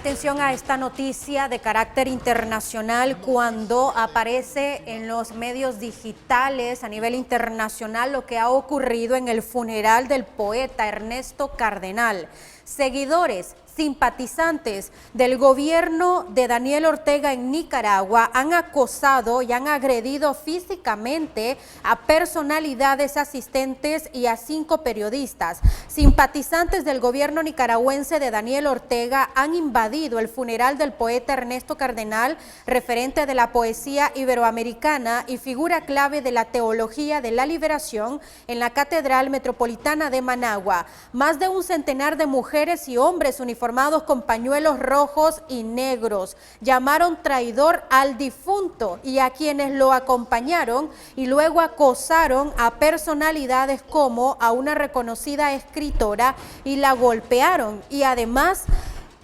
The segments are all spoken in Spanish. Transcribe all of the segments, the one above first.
atención a esta noticia de carácter internacional cuando aparece en los medios digitales a nivel internacional lo que ha ocurrido en el funeral del poeta Ernesto Cardenal. Seguidores, simpatizantes del gobierno de Daniel Ortega en Nicaragua han acosado y han agredido físicamente a personalidades asistentes y a 5 periodistas. Simpatizantes del gobierno nicaragüense de Daniel Ortega han invadido el funeral del poeta Ernesto Cardenal, referente de la poesía iberoamericana y figura clave de la teología de la liberación en la Catedral Metropolitana de Managua. Más de un centenar de mujeres y hombres uniformados con pañuelos rojos y negros llamaron traidor al difunto y a quienes lo acompañaron, y luego acosaron a personalidades como a una reconocida escritora y la golpearon, y además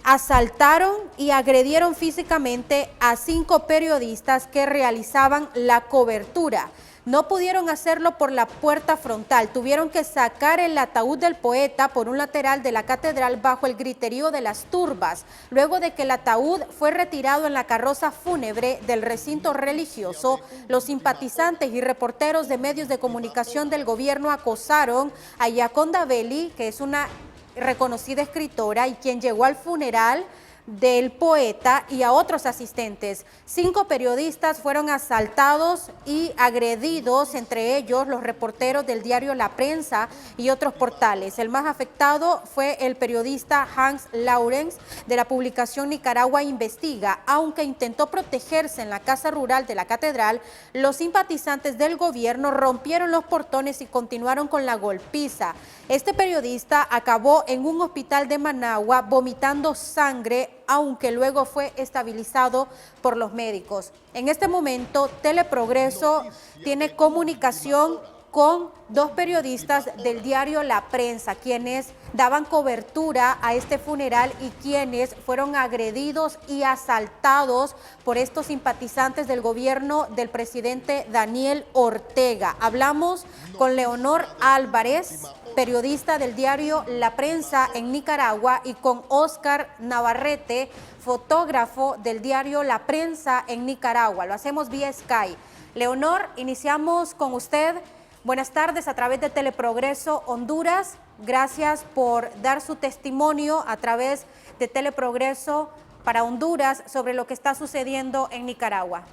asaltaron y agredieron físicamente a 5 periodistas que realizaban la cobertura. No pudieron hacerlo por la puerta frontal, tuvieron que sacar el ataúd del poeta por un lateral de la catedral bajo el griterío de las turbas, luego de que el ataúd fue retirado en la carroza fúnebre del recinto religioso. Los simpatizantes y reporteros de medios de comunicación del gobierno acosaron a Yaconda Belli, que es una reconocida escritora y quien llegó al funeral del poeta, y a otros asistentes. 5 periodistas fueron asaltados y agredidos, entre ellos los reporteros del diario La Prensa y otros portales. El más afectado fue el periodista Hans Lawrence de la publicación Nicaragua Investiga. Aunque intentó protegerse en la casa rural de la catedral, los simpatizantes del gobierno rompieron los portones y continuaron con la golpiza. Este periodista acabó en un hospital de Managua vomitando sangre, aunque luego fue estabilizado por los médicos. En este momento, Teleprogreso tiene comunicación con 2 periodistas del diario La Prensa, quienes daban cobertura a este funeral y quienes fueron agredidos y asaltados por estos simpatizantes del gobierno del presidente Daniel Ortega. Hablamos con Leonor Álvarez, periodista del diario La Prensa en Nicaragua, y con Oscar Navarrete, fotógrafo del diario La Prensa en Nicaragua. Lo hacemos vía Skype. Leonor, iniciamos con usted. Buenas tardes a través de Teleprogreso Honduras. Gracias por dar su testimonio a través de Teleprogreso para Honduras sobre lo que está sucediendo en Nicaragua.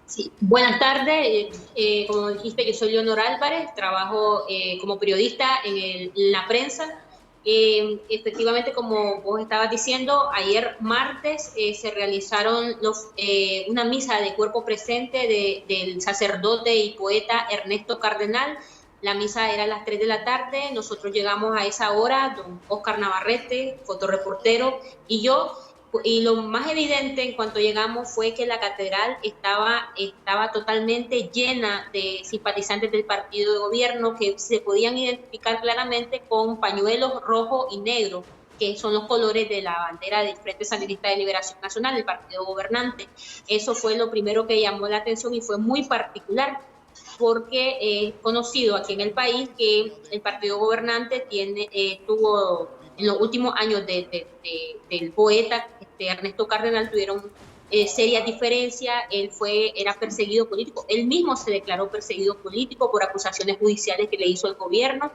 Sí, buenas tardes. Como dijiste, yo soy Leonor Álvarez, trabajo como periodista en La Prensa. Efectivamente, como vos estabas diciendo, ayer martes se realizaron una misa de cuerpo presente del sacerdote y poeta Ernesto Cardenal. La misa era a las 3 de la tarde, nosotros llegamos a esa hora, don Oscar Navarrete, fotoreportero, y yo. Y lo más evidente en cuanto llegamos fue que la catedral estaba totalmente llena de simpatizantes del partido de gobierno que se podían identificar claramente con pañuelos rojo y negro, que son los colores de la bandera del Frente Sandinista de Liberación Nacional, el partido gobernante. Eso fue lo primero que llamó la atención y fue muy particular, porque es conocido aquí en el país que el partido gobernante tuvo en los últimos años del poeta Ernesto Cardenal tuvieron serias diferencias. Él era perseguido político, él mismo se declaró perseguido político por acusaciones judiciales que le hizo el gobierno,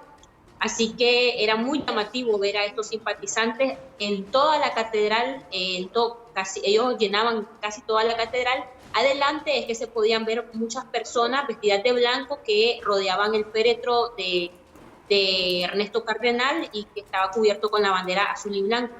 así que era muy llamativo ver a estos simpatizantes en toda la catedral, ellos llenaban casi toda la catedral. Adelante es que se podían ver muchas personas vestidas de blanco que rodeaban el féretro de Ernesto Cardenal y que estaba cubierto con la bandera azul y blanco.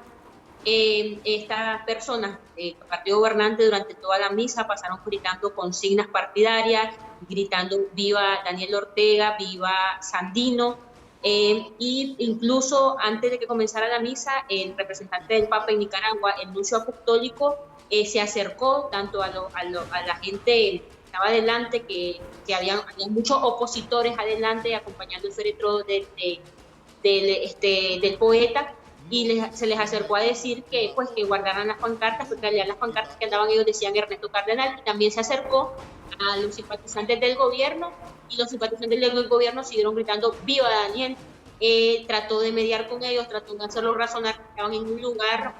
Estas personas del partido gobernante durante toda la misa pasaron gritando consignas partidarias, gritando viva Daniel Ortega, viva Sandino, y incluso antes de que comenzara la misa, el representante del Papa en Nicaragua, el nuncio apostólico, se acercó tanto a la gente que estaba adelante, que había muchos opositores adelante acompañando el féretro del poeta, y se les acercó a decir que guardaran las pancartas, porque en las pancartas que andaban ellos decían Ernesto Cardenal, y también se acercó a los simpatizantes del gobierno, y los simpatizantes del gobierno siguieron gritando viva Daniel. trató de mediar con ellos, trató de hacerlos razonar que estaban en un lugar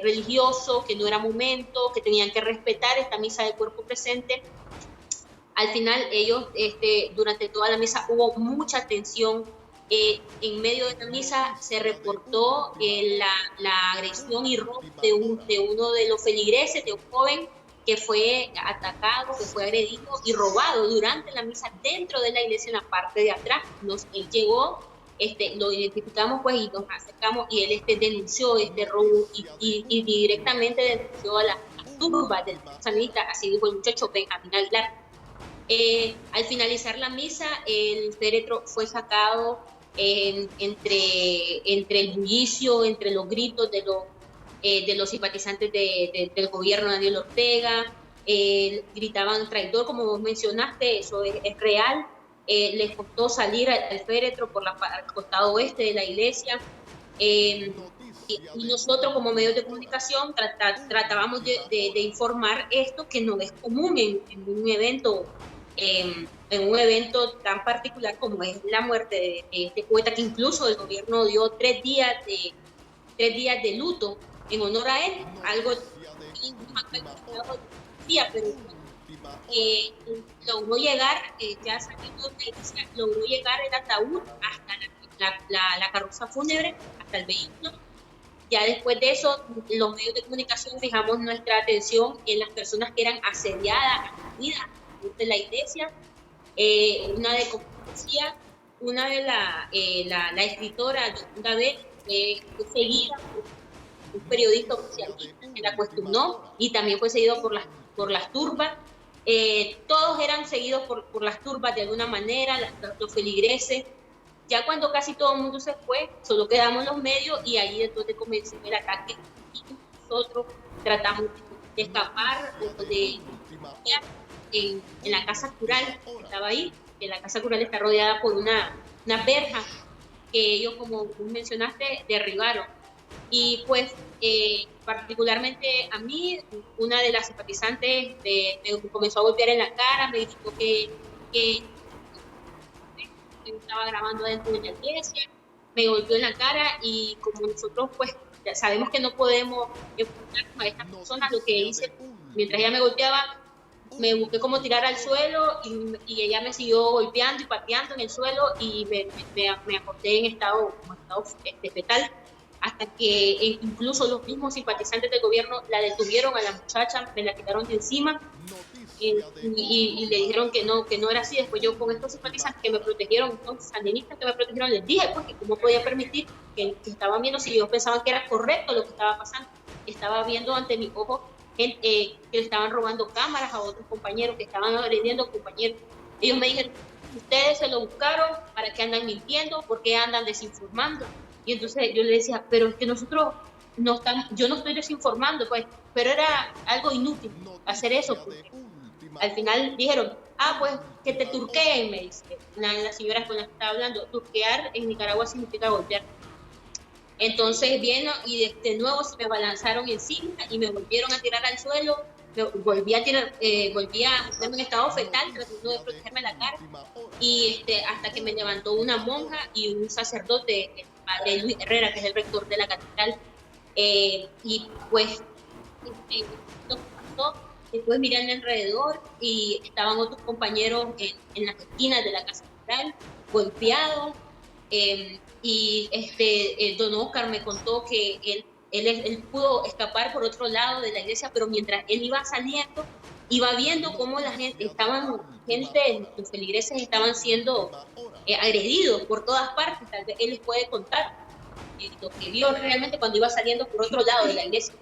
religioso, que no era momento, que tenían que respetar esta misa de cuerpo presente. Al final ellos, durante toda la misa hubo mucha tensión. En medio de la misa se reportó la agresión y robo de uno de los feligreses, de un joven que fue atacado, que fue agredido y robado durante la misa dentro de la iglesia en la parte de atrás. Él llegó, lo identificamos pues y nos acercamos y él denunció este robo y directamente denunció a las turbas del sanita, así dijo el muchacho Benjamín Aguilar. Al finalizar la misa, el féretro fue sacado entre el bullicio, entre los gritos de los simpatizantes del gobierno de Daniel Ortega, gritaban traidor, como vos mencionaste, eso es real. Les costó salir al féretro por al costado oeste de la iglesia. Y nosotros como medios de comunicación tratábamos de informar esto, que no es común en un evento tan particular como es la muerte de este poeta, que incluso el gobierno dio 3 días de luto en honor a él, algo pero logró llegar, ya saliendo de la iglesia, logró llegar el ataúd hasta la carroza fúnebre, hasta el vehículo. Ya después de eso, los medios de comunicación fijamos nuestra atención en las personas que eran asediadas, agredidas de la iglesia. Una de la escritora Yolanda B, fue seguida por un periodista oficialista que la cuestionó y también fue seguido por las turbas. Todos eran seguidos por las turbas de alguna manera, los feligreses. Ya cuando casi todo el mundo se fue, solo quedamos los medios y ahí es donde comenzó el ataque. Y nosotros tratamos de escapar en la casa cural que estaba ahí, que la casa cural está rodeada por una verja que ellos, como tú mencionaste, derribaron. Y pues particularmente a mí, una de las simpatizantes me comenzó a golpear en la cara, me dijo que estaba grabando dentro de la iglesia, me golpeó en la cara y como nosotros pues ya sabemos que no podemos enfrentar a esta persona, lo que hice mientras ella me golpeaba, me busqué como tirar al suelo y ella me siguió golpeando y pateando en el suelo y me acosté en estado fetal, hasta que incluso los mismos simpatizantes del gobierno la detuvieron a la muchacha, me la quitaron de encima y le dijeron que no era así. Después yo con estos simpatizantes que me protegieron, estos sandinistas que me protegieron, les dije pues que cómo podía permitir que estaban viendo, si ellos pensaban que era correcto lo que estaba pasando. Estaba viendo ante mis ojos que le estaban robando cámaras a otros compañeros, que estaban agrediendo a compañeros. Ellos me dijeron, ustedes se lo buscaron, ¿para qué andan mintiendo? ¿Por qué andan desinformando? Y entonces yo le decía, pero es que nosotros yo no estoy desinformando, pues, pero era algo inútil hacer eso, porque al final dijeron, pues que te turqueen, me dice la señora con la que estaba hablando. Turquear en Nicaragua significa golpear. Entonces vino y de nuevo se me balanzaron encima y me volvieron a tirar al suelo. Volví a ponerme en estado fetal, tratando de protegerme la cara, y hasta que me levantó una monja y un sacerdote, el padre Luis Herrera, que es el rector de la catedral, y pues lo que pasó. Después miré a mi alrededor y estaban otros compañeros en las esquinas de la casa central, golpeados, y don Oscar me contó que él pudo escapar por otro lado de la iglesia, pero mientras él iba saliendo, iba viendo cómo los feligreses estaban siendo agredidos por todas partes. Tal vez él les puede contar lo que vio realmente cuando iba saliendo por otro lado de la iglesia.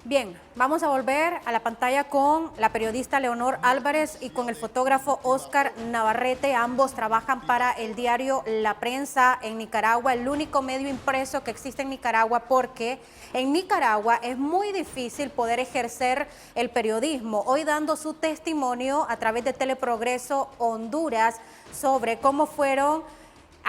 Bien, vamos a volver a la pantalla con la periodista Leonor Álvarez y con el fotógrafo Oscar Navarrete. Ambos trabajan para el diario La Prensa en Nicaragua, el único medio impreso que existe en Nicaragua, porque en Nicaragua es muy difícil poder ejercer el periodismo. Hoy dando su testimonio a través de Teleprogreso Honduras sobre cómo fueron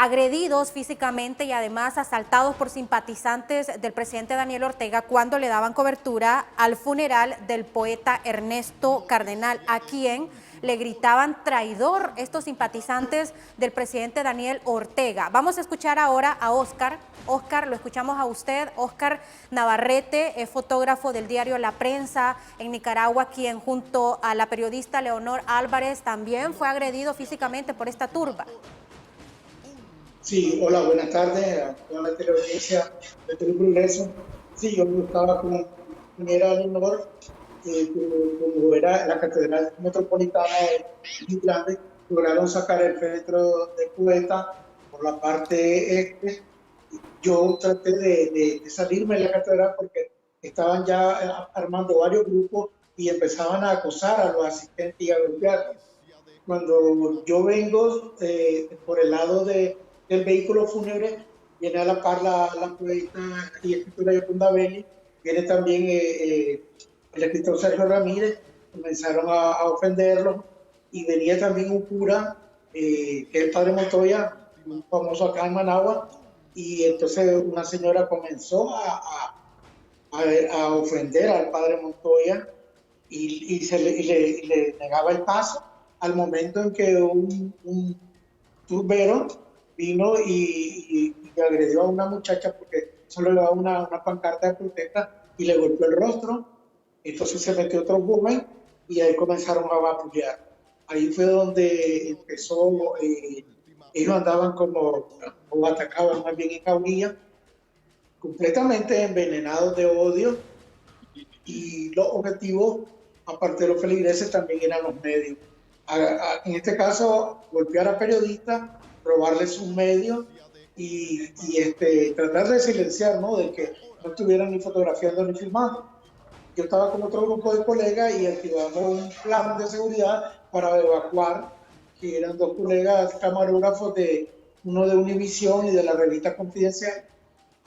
agredidos físicamente y además asaltados por simpatizantes del presidente Daniel Ortega cuando le daban cobertura al funeral del poeta Ernesto Cardenal, a quien le gritaban traidor estos simpatizantes del presidente Daniel Ortega. Vamos a escuchar ahora a Oscar. Oscar, lo escuchamos a usted. Oscar Navarrete es fotógrafo del diario La Prensa en Nicaragua, quien junto a la periodista Leonor Álvarez también fue agredido físicamente por esta turba. Sí, hola, buenas tardes a toda la teleaudiencia de Teleprogreso. Sí, yo estaba con mi compañera Leonor, como era la Catedral Metropolitana de Grande, lograron sacar el féretro de Poeta por la parte este. Yo traté de salirme de la catedral porque estaban ya armando varios grupos y empezaban a acosar a los asistentes y a golpearlos. Cuando yo vengo por el lado del vehículo fúnebre, viene a la par la poeta y escritora Yolanda Belli, viene también el escritor Sergio Ramírez, comenzaron a ofenderlo, y venía también un cura, que es el padre Montoya, un famoso acá en Managua, y entonces una señora comenzó a ofender al padre Montoya y le negaba el paso, al momento en que un turbero vino y agredió a una muchacha porque solo le daba una pancarta de protesta y le golpeó el rostro. Entonces se metió otro joven y ahí comenzaron a vapulear. Ahí fue donde empezó, ellos andaban o atacaban más bien en caudilla, completamente envenenados de odio, y los objetivos, aparte de los feligreses, también eran los medios. En este caso, golpear a periodistas, robarles sus medios y tratar de silenciar, ¿no? De que no estuvieran ni fotografiando ni filmando. Yo estaba con otro grupo de colegas y activamos un plan de seguridad para evacuar, que eran dos colegas camarógrafos, uno de Univisión y de la revista Confidencial,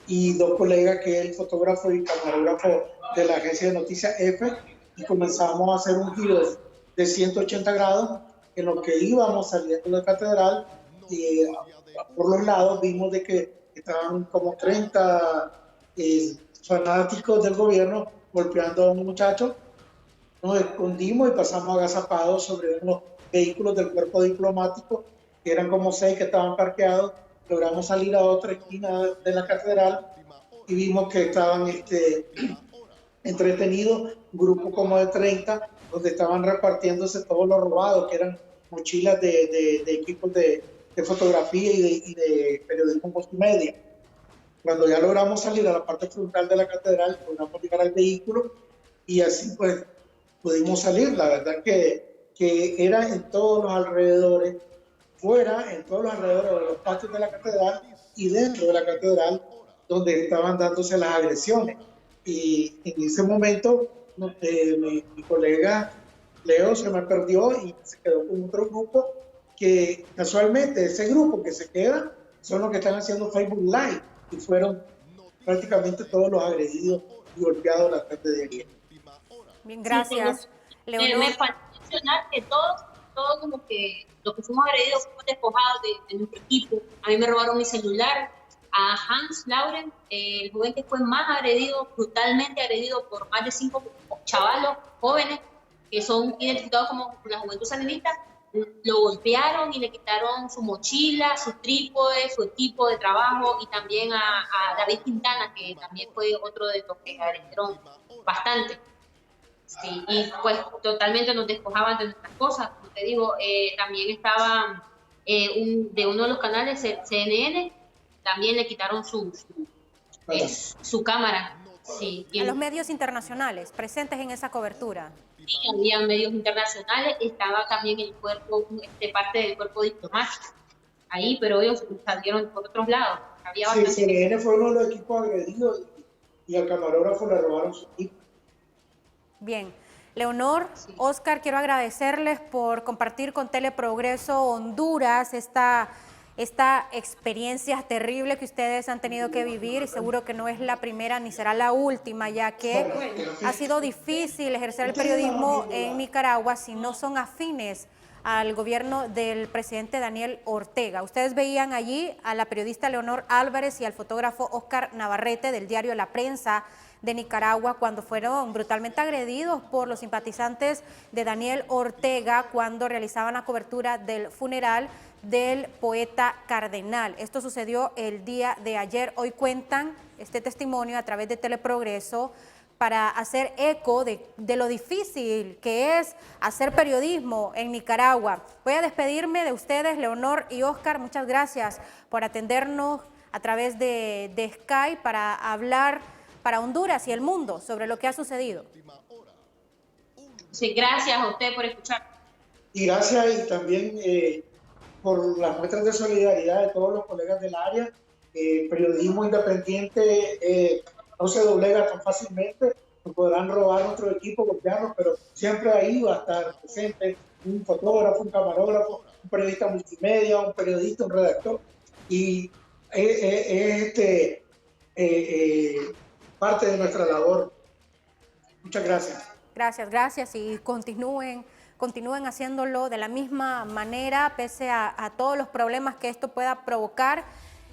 y dos colegas que es el fotógrafo y camarógrafo de la agencia de noticias EFE, y comenzamos a hacer un giro de 180 grados en lo que íbamos saliendo de la catedral, y por los lados vimos de que estaban como 30 fanáticos del gobierno golpeando a un muchacho. Nos escondimos y pasamos agazapados sobre unos vehículos del cuerpo diplomático, que eran como 6 que estaban parqueados. Logramos salir a otra esquina de la catedral y vimos que estaban entretenidos, un grupo como de 30, donde estaban repartiéndose todo lo robado, que eran mochilas de equipos de fotografía y de periodismo multimedia. Cuando ya logramos salir a la parte frontal de la catedral, logramos llegar al vehículo y así pues pudimos salir. La verdad que era en todos los alrededores, en todos los alrededores de los patios de la catedral y dentro de la catedral, donde estaban dándose las agresiones. Y en ese momento mi colega Leo se me perdió y se quedó con otro grupo, que casualmente ese grupo que se queda son los que están haciendo Facebook Live, y fueron prácticamente todos los agredidos y golpeados la tarde de ayer. Bien, gracias. Leonor. Me falta mencionar que todos como que los que fuimos agredidos fuimos despojados de nuestro equipo. A mí me robaron mi celular. A Hans Lauren, el joven que fue más agredido, brutalmente agredido por más de 5 chavalos jóvenes que son identificados como la Juventud Sandinista, lo golpearon y le quitaron su mochila, sus trípodes, su equipo de trabajo, y también a David Quintana, que también fue otro de los que agredieron bastante. Sí, y pues totalmente nos despojaban de nuestras cosas. Como te digo, también estaba de uno de los canales, CNN, también le quitaron su cámara. Sí, a los medios internacionales presentes en esa cobertura. Sí, había medios internacionales, estaba también el cuerpo, parte del cuerpo diplomático ahí, pero ellos salieron por otros lados. Había sí, CNN fue uno de los equipos agredidos y al camarógrafo le robaron su equipo. Bien. Leonor, sí. Oscar, quiero agradecerles por compartir con Teleprogreso Honduras esta experiencia terrible que ustedes han tenido que vivir, y seguro que no es la primera ni será la última, ya que ha sido difícil ejercer el periodismo en Nicaragua si no son afines al gobierno del presidente Daniel Ortega. Ustedes veían allí a la periodista Leonor Álvarez y al fotógrafo Oscar Navarrete del diario La Prensa de Nicaragua cuando fueron brutalmente agredidos por los simpatizantes de Daniel Ortega cuando realizaban la cobertura del funeral del poeta cardenal. Esto sucedió el día de ayer. Hoy cuentan este testimonio a través de Teleprogreso para hacer eco de lo difícil que es hacer periodismo en Nicaragua. Voy a despedirme de ustedes, Leonor y Oscar. Muchas gracias por atendernos a través de Skype para hablar para Honduras y el mundo sobre lo que ha sucedido. Sí, gracias a usted por escuchar. Y gracias y también por las muestras de solidaridad de todos los colegas del área. Periodismo independiente no se doblega tan fácilmente, nos podrán robar nuestro equipo, golpearnos, pero siempre ahí va a estar presente un fotógrafo, un camarógrafo, un periodista multimedia, un periodista, un redactor, y es parte de nuestra labor. Muchas gracias. Gracias y continúen haciéndolo de la misma manera, pese a todos los problemas que esto pueda provocar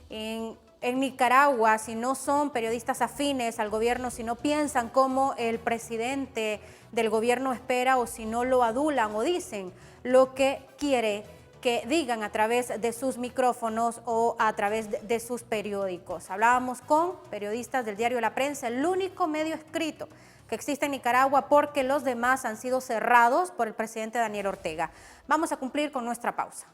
en Nicaragua. Si no son periodistas afines al gobierno, si no piensan como el presidente del gobierno espera, o si no lo adulan o dicen lo que quiere que digan a través de sus micrófonos o a través de sus periódicos. Hablábamos con periodistas del diario La Prensa, el único medio escrito que existe en Nicaragua, porque los demás han sido cerrados por el presidente Daniel Ortega. Vamos a cumplir con nuestra pausa.